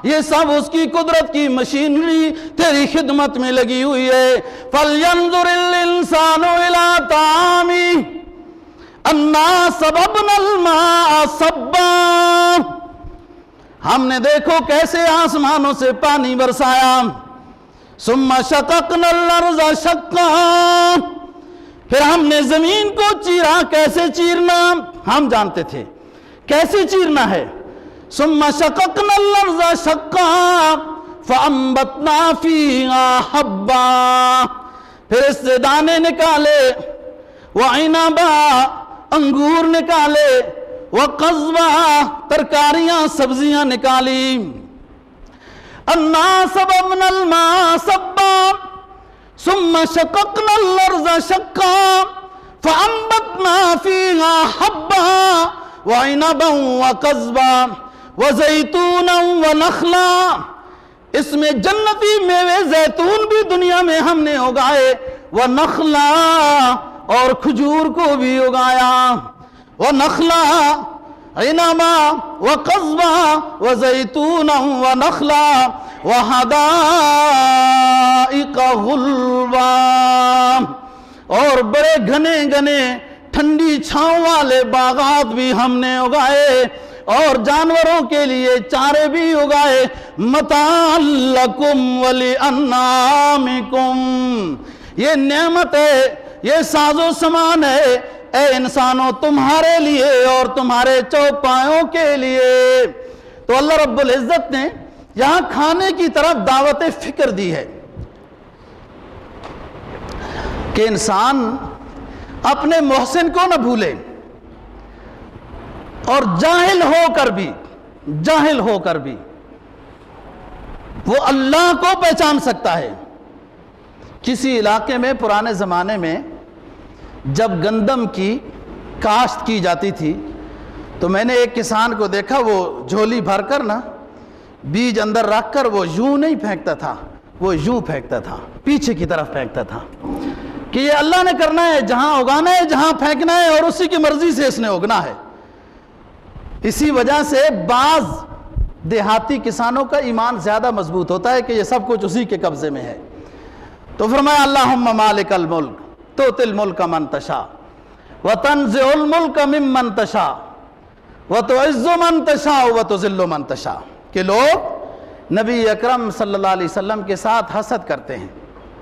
یہ سب اس کی قدرت کی مشینری تیری خدمت میں لگی ہوئی ہے۔ فَلْيَنْظُرِ الْإِنسَانُ إِلَىٰ طَعَامِهِ اَنَّا صَبَبْنَا الْمَاءَ صَبًّا، ہم نے دیکھو کیسے آسمانوں سے پانی برسایا۔ ثُمَّ شَقَقْنَا الْأَرْضَ شَقًّا، پھر ہم نے زمین کو چیرا، کیسے چیرنا ہم جانتے تھے، کیسے چیرنا ہے۔ ثُمَّ شَقَقْنَا الْأَرْضَ شَقًّا فَأَنبَتْنَا فِيهَا حَبًّا، پھر اس سے دانے نکالے، وَعِنَبًا انگور نکالے، وَقَضْبًا ترکاریاں سبزیاں نکالی۔ اَنَّا صَبَبْنَا الْمَاءَ صَبًّا ثُمَّ شَقَقْنَا الْأَرْضَ شَقًّا فَأَنبَتْنَا فِيهَا حَبًّا وَعِنَبًا وَقَضْبًا وَزَيْتُونًا وَنَخْلًا، اس میں جنتی میوے زیتون بھی دنیا میں ہم نے اگائے، وَنَخْلًا اور کھجور کو بھی اگایا، وَنَخْلًا عِنَبًا وَقَضْبًا وَزَيْتُونًا وَنَخْلًا وَحَدَائِقَ غُلْبًا، اور بڑے گھنے گھنے ٹھنڈی چھاؤں والے باغات بھی ہم نے اگائے، اور جانوروں کے لیے چارے بھی اگائے۔ مَتَاعًا لَكُمْ وَلِأَنْعَامِكُمْ، یہ نعمت ہے، یہ ساز و سامان ہے اے انسانوں تمہارے لیے اور تمہارے چوپایوں کے لیے۔ تو اللہ رب العزت نے یہاں کھانے کی طرف دعوت فکر دی ہے کہ انسان اپنے محسن کو نہ بھولے، اور جاہل ہو کر بھی وہ اللہ کو پہچان سکتا ہے۔ کسی علاقے میں پرانے زمانے میں جب گندم کی کاشت کی جاتی تھی تو میں نے ایک کسان کو دیکھا، وہ جھولی بھر کر نا بیج اندر رکھ کر وہ یوں نہیں پھینکتا تھا، وہ یوں پھینکتا تھا، پیچھے کی طرف پھینکتا تھا، کہ یہ اللہ نے کرنا ہے، جہاں اگانا ہے جہاں پھینکنا ہے، اور اسی کی مرضی سے اس نے اگنا ہے۔ اسی وجہ سے بعض دیہاتی کسانوں کا ایمان زیادہ مضبوط ہوتا ہے کہ یہ سب کچھ اسی کے قبضے میں ہے۔ تو فرمایا اللہم مالک الملک تؤتی الملک من تشاء وَتَنزِعُ الْمُلْكَ مِمَّنْ تَشَاءُ وَتُعِزُّ مَنْ تَشَاءُ وَتُذِلُّ مَنْ تَشَاءُ کہ لوگ نبی اکرم صلی اللہ علیہ وسلم کے ساتھ حسد کرتے ہیں،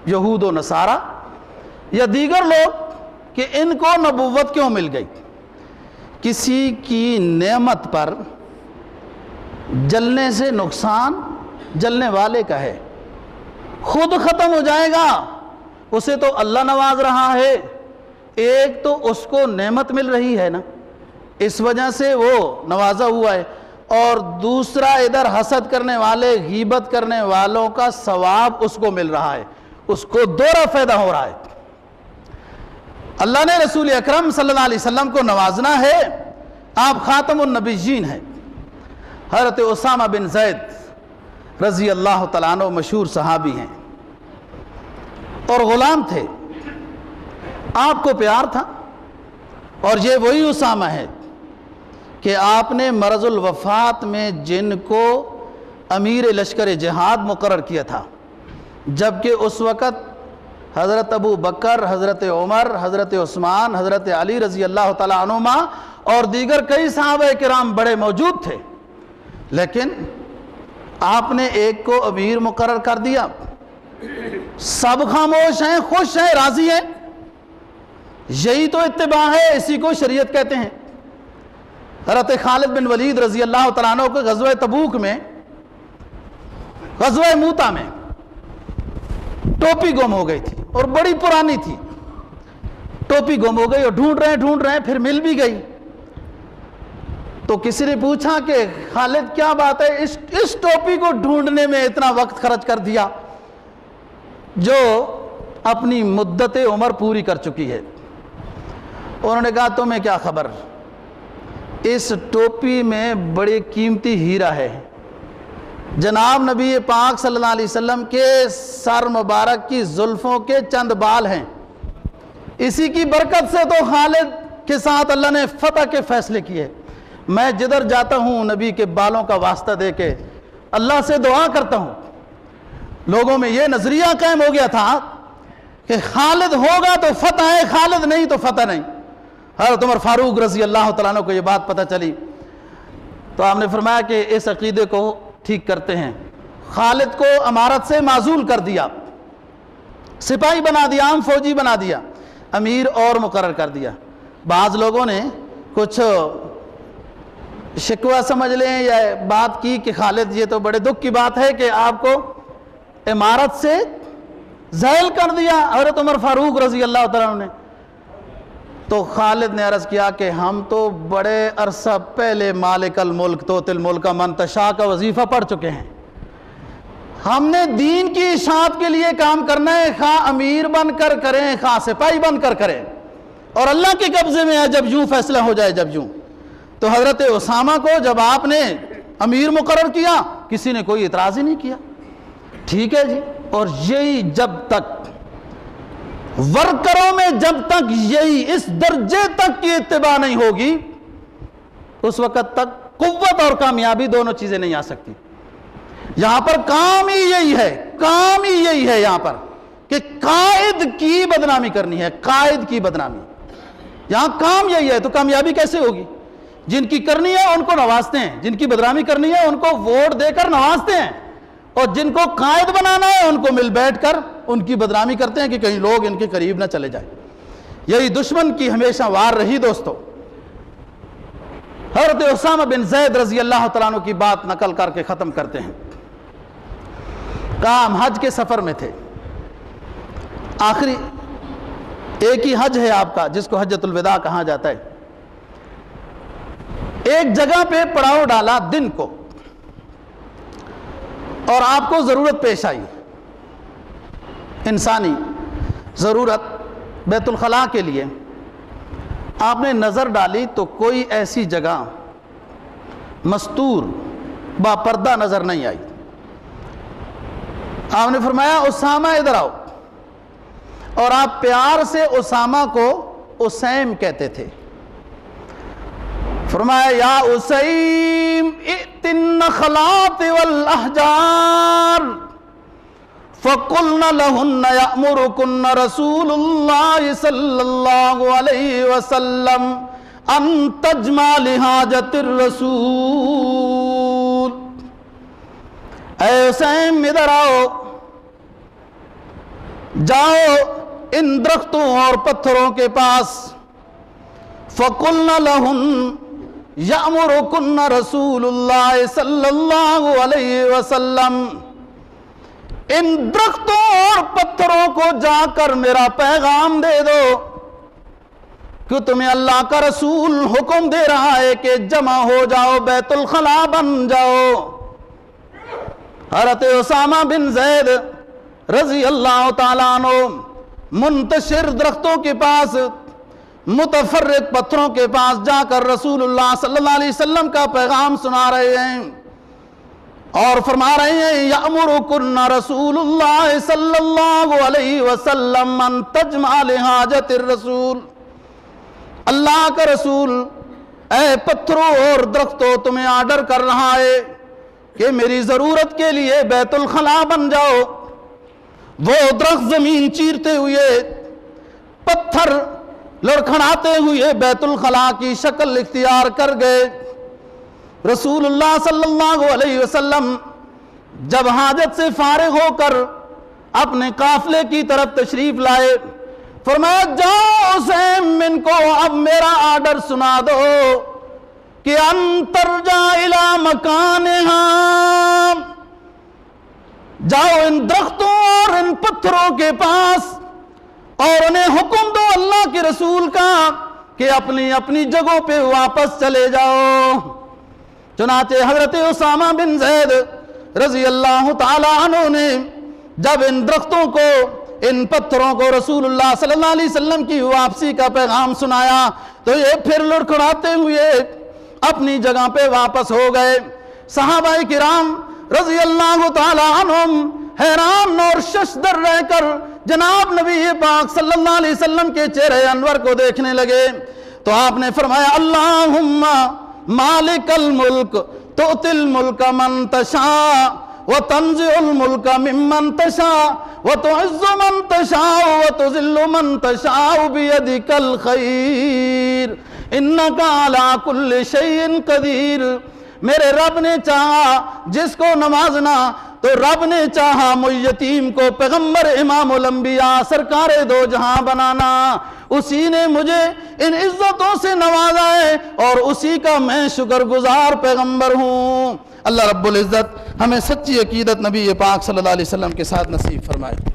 یہود و نصارہ یا دیگر لوگ، کہ ان کو نبوت کیوں مل گئی۔ کسی کی نعمت پر جلنے سے نقصان جلنے والے کا ہے، خود ختم ہو جائے گا، اسے تو اللہ نواز رہا ہے، ایک تو اس کو نعمت مل رہی ہے نا، اس وجہ سے وہ نوازا ہوا ہے، اور دوسرا ادھر حسد کرنے والے، غیبت کرنے والوں کا ثواب اس کو مل رہا ہے، اس کو دوہرا فائدہ ہو رہا ہے۔ اللہ نے رسول اکرم صلی اللہ علیہ وسلم کو نوازنا ہے، آپ خاتم النبیین ہیں۔ حضرت اسامہ بن زید رضی اللہ تعالیٰ عنہ مشہور صحابی ہیں اور غلام تھے، آپ کو پیار تھا، اور یہ وہی اسامہ ہے کہ آپ نے مرض الوفات میں جن کو امیر لشکر جہاد مقرر کیا تھا، جبکہ اس وقت حضرت ابو بکر، حضرت عمر، حضرت عثمان، حضرت علی رضی اللہ تعالیٰ عنہما اور دیگر کئی صحابہ کرام بڑے موجود تھے، لیکن آپ نے ایک کو امیر مقرر کر دیا، سب خاموش ہیں، خوش ہیں، راضی ہیں، یہی تو اتباع ہے، اسی کو شریعت کہتے ہیں۔ حضرت خالد بن ولید رضی اللہ تعالیٰ عنہ کو غزوہ تبوک میں، غزوہ موتا میں ٹوپی گم ہو گئی تھی اور بڑی پرانی تھی، ٹوپی گم ہو گئی اور ڈھونڈ رہے ہیں، پھر مل بھی گئی۔ تو کسی نے پوچھا کہ خالد کیا بات ہے، اس ٹوپی کو ڈھونڈنے میں اتنا وقت خرچ کر دیا جو اپنی مدت عمر پوری کر چکی ہے۔ انہوں نے کہا تمہیں کیا خبر، اس ٹوپی میں بڑی قیمتی ہیرا ہے، جناب نبی پاک صلی اللہ علیہ وسلم کے سر مبارک کی زلفوں کے چند بال ہیں، اسی کی برکت سے تو خالد کے ساتھ اللہ نے فتح کے فیصلے کیے۔ میں جدھر جاتا ہوں نبی کے بالوں کا واسطہ دے کے اللہ سے دعا کرتا ہوں۔ لوگوں میں یہ نظریہ قائم ہو گیا تھا کہ خالد ہوگا تو فتح ہے، خالد نہیں تو فتح نہیں۔ حضرت عمر فاروق رضی اللہ تعالیٰ عنہ کو یہ بات پتہ چلی تو آپ نے فرمایا کہ اس عقیدے کو ٹھیک کرتے ہیں، خالد کو امارت سے معزول کر دیا، سپاہی بنا دیا، عام فوجی بنا دیا، امیر اور مقرر کر دیا۔ بعض لوگوں نے کچھ شکوہ سمجھ لیں یا بات کی کہ خالد یہ تو بڑے دکھ کی بات ہے کہ آپ کو امارت سے زائل کر دیا حضرت عمر فاروق رضی اللہ تعالیٰ عنہ نے۔ تو خالد نے عرض کیا کہ ہم تو بڑے عرصہ پہلے مالک الملک توتی الملک من تشاء کا وظیفہ پڑھ چکے ہیں، ہم نے دین کی اشاعت کے لیے کام کرنا ہے، خواہ امیر بن کر کریں خواہ سپاہی بن کر کریں، اور اللہ کے قبضے میں ہے جب یوں فیصلہ ہو جائے جب یوں۔ تو حضرت اسامہ کو جب آپ نے امیر مقرر کیا کسی نے کوئی اعتراض ہی نہیں کیا، ٹھیک ہے جی۔ اور یہی جب تک ورکروں میں جب تک یہی اس درجے تک کی اتباع نہیں ہوگی اس وقت تک قوت اور کامیابی دونوں چیزیں نہیں آ سکتی۔ یہاں پر کام ہی یہی ہے، کام ہی یہی ہے یہاں پر کہ قائد کی بدنامی کرنی ہے، قائد کی بدنامی، یہاں کام یہی ہے۔ تو کامیابی کیسے ہوگی؟ جن کی کرنی ہے ان کو نوازتے ہیں، جن کی بدنامی کرنی ہے ان کو ووٹ دے کر نوازتے ہیں، اور جن کو قائد بنانا ہے ان کو مل بیٹھ کر ان کی بدنامی کرتے ہیں کہ کہیں لوگ ان کے قریب نہ چلے جائیں۔ یہی دشمن کی ہمیشہ وار رہی دوستو۔ حضرت اسامہ بن زید رضی اللہ تعالیٰ عنہ کی بات نقل کر کے ختم کرتے ہیں۔ کام حج کے سفر میں تھے، آخری ایک ہی حج ہے آپ کا جس کو حجۃ الوداع کہا جاتا ہے۔ ایک جگہ پہ پڑاؤ ڈالا دن کو، اور آپ کو ضرورت پیش آئی، انسانی ضرورت بیت الخلاء کے لیے۔ آپ نے نظر ڈالی تو کوئی ایسی جگہ مستور با پردہ نظر نہیں آئی۔ آپ نے فرمایا اسامہ ادھر آؤ، اور آپ پیار سے اسامہ کو اسیم کہتے تھے۔ فرمایا یا اسیم ائت النخلات والاحجار فَقُلْنَ لَهُنَّ يَأْمُرُكُنَّ رَسُولُ اللَّهِ صلی اللہ علیہ وسلم ان تجمع لحاجت الرسول۔ اے حسین ادھر آؤ، جاؤ ان درختوں اور پتھروں کے پاس۔ فَقُلْنَ لَهُنَّ يَأْمُرُكُنَّ رَسُولُ اللَّهِ صلی اللہ علیہ وسلم، ان درختوں اور پتھروں کو جا کر میرا پیغام دے دو کہ تمہیں اللہ کا رسول حکم دے رہا ہے کہ جمع ہو جاؤ، بیت الخلا بن جاؤ۔ حضرت اسامہ بن زید رضی اللہ تعالیٰ عنہ منتشر درختوں کے پاس، متفرق پتھروں کے پاس جا کر رسول اللہ صلی اللہ علیہ وسلم کا پیغام سنا رہے ہیں اور فرما رہے ہیں یأمرکن رسول اللہ صلی اللہ علیہ وسلم ان تجمع لحاجت الرسول۔ اللہ کا رسول اے پتھروں اور درختوں تمہیں آرڈر کر رہا ہے کہ میری ضرورت کے لیے بیت الخلا بن جاؤ۔ وہ درخت زمین چیرتے ہوئے، پتھر لڑکھڑاتے ہوئے بیت الخلا کی شکل اختیار کر گئے۔ رسول اللہ صلی اللہ علیہ وسلم جب حاجت سے فارغ ہو کر اپنے قافلے کی طرف تشریف لائے، فرمایا جاؤ حسین ان کو اب میرا آرڈر سنا دو کہ ان ترجع الی مکانہا، جاؤ ان درختوں اور ان پتھروں کے پاس اور انہیں حکم دو اللہ کے رسول کا کہ اپنی اپنی جگہوں پہ واپس چلے جاؤ۔ چنانچہ حضرت اسامہ بن زید رضی اللہ تعالیٰ عنہ نے جب ان درختوں کو، ان پتھروں کو رسول اللہ صلی اللہ علیہ وسلم کی واپسی کا پیغام سنایا تو یہ پھر لڑکھڑاتے ہوئے اپنی جگہ پہ واپس ہو گئے۔ صحابہ کرام رضی اللہ تعالیٰ عنہم حیران اور ششدر رہ کر جناب نبی پاک صلی اللہ علیہ وسلم کے چہرے انور کو دیکھنے لگے تو آپ نے فرمایا اللہم مالک الملک تؤتی الملک من تشاء وتنزع الملک ممن تشاء وتعز من تشاء وتذل من تشاء بیدک الخیر انک علی کل شیء قدیر۔ میرے رب نے چاہا جس کو نوازنا تو رب نے چاہا مجھ یتیم کو پیغمبر امام الانبیاء سرکار دو جہاں بنانا، اسی نے مجھے ان عزتوں سے نوازا ہے اور اسی کا میں شکر گزار پیغمبر ہوں۔ اللہ رب العزت ہمیں سچی عقیدت نبی پاک صلی اللہ علیہ وسلم کے ساتھ نصیب فرمائے۔